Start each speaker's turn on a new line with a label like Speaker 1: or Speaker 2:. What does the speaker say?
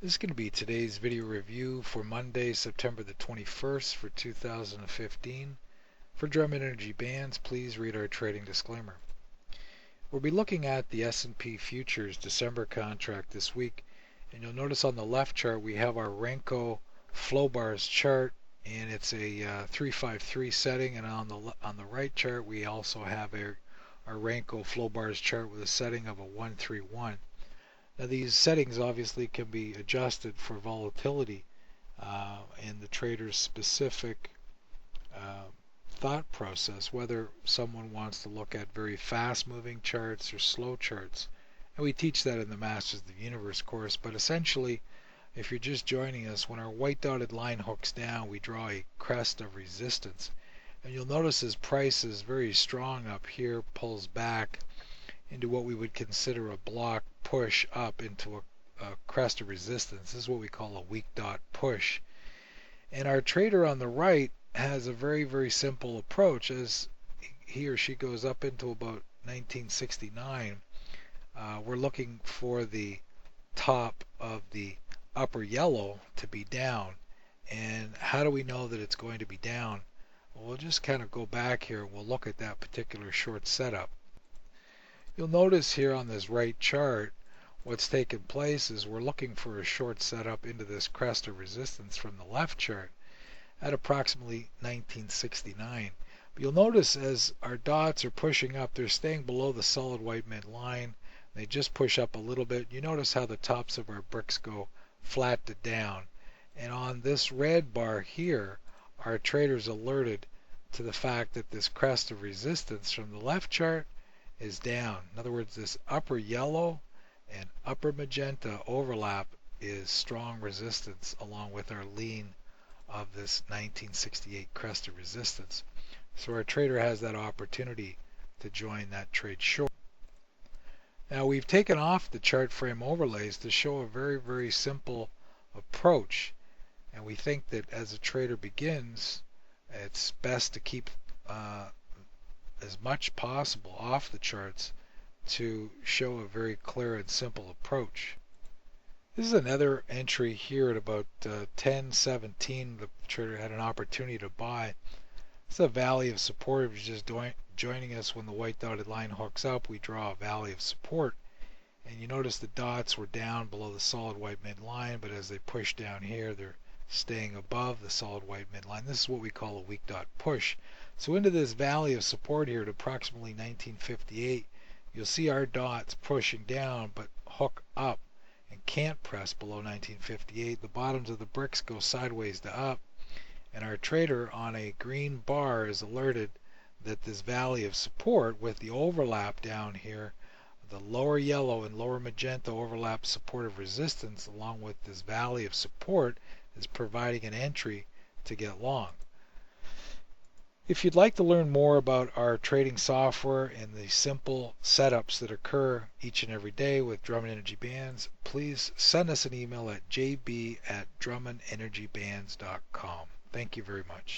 Speaker 1: This is going to be today's video review for Monday, September the 21st for 2015. For Drummond Energy Bands, please read our trading disclaimer. We'll be looking at the S&P Futures December contract this week, and you'll notice on the left chart we have our Renko FloBars chart, and it's a 353 setting, and on the right chart we also have our Renko FloBars chart with a setting of a 131. Now these settings obviously can be adjusted for volatility in the trader's specific thought process, whether someone wants to look at very fast moving charts or slow charts. And we teach that in the Masters of the Universe course, but essentially if you're just joining us, when our white dotted line hooks down, we draw a crest of resistance. And you'll notice his price is very strong up here, pulls back into what we would consider a block push up into a crest of resistance. This is what we call a weak dot push. And our trader on the right has a very simple approach. As he or she goes up into about 1969, we're looking for the top of the upper yellow to be down. And how do we know that it's going to be down? Well, we'll just kind of go back here and we'll look at that particular short setup. You'll notice here on this right chart what's taken place is we're looking for a short setup into this crest of resistance from the left chart at approximately 1969. But you'll notice as our dots are pushing up, they're staying below the solid white mid line. They just push up a little bit. You notice how the tops of our bricks go flat to down. And on this red bar here, our traders alerted to the fact that this crest of resistance from the left chart is down. In other words, this upper yellow and upper magenta overlap is strong resistance along with our lean of this 1968 crest of resistance. So our trader has that opportunity to join that trade short. Now we've taken off the chart frame overlays to show a very simple approach, and we think that as a trader begins, it's best to keep as much possible off the charts to show a very clear and simple approach. This is another entry here at about 10:17. The trader had an opportunity to buy. It's a valley of support. If you're just joining us when the white dotted line hooks up, we draw a valley of support. And you notice the dots were down below the solid white midline, but as they push down here, they're staying above the solid white midline. This is what we call a weak dot push. So into this valley of support here at approximately 1958, you'll see our dots pushing down but hook up and can't press below 1958. The bottoms of the bricks go sideways to up, and our trader on a green bar is alerted that this valley of support with the overlap down here, the lower yellow and lower magenta overlap supportive resistance along with this valley of support, is providing an entry to get long. If you'd like to learn more about our trading software and the simple setups that occur each and every day with Drummond Energy Bands, please send us an email at jb@drummondenergybands.com. Thank you very much.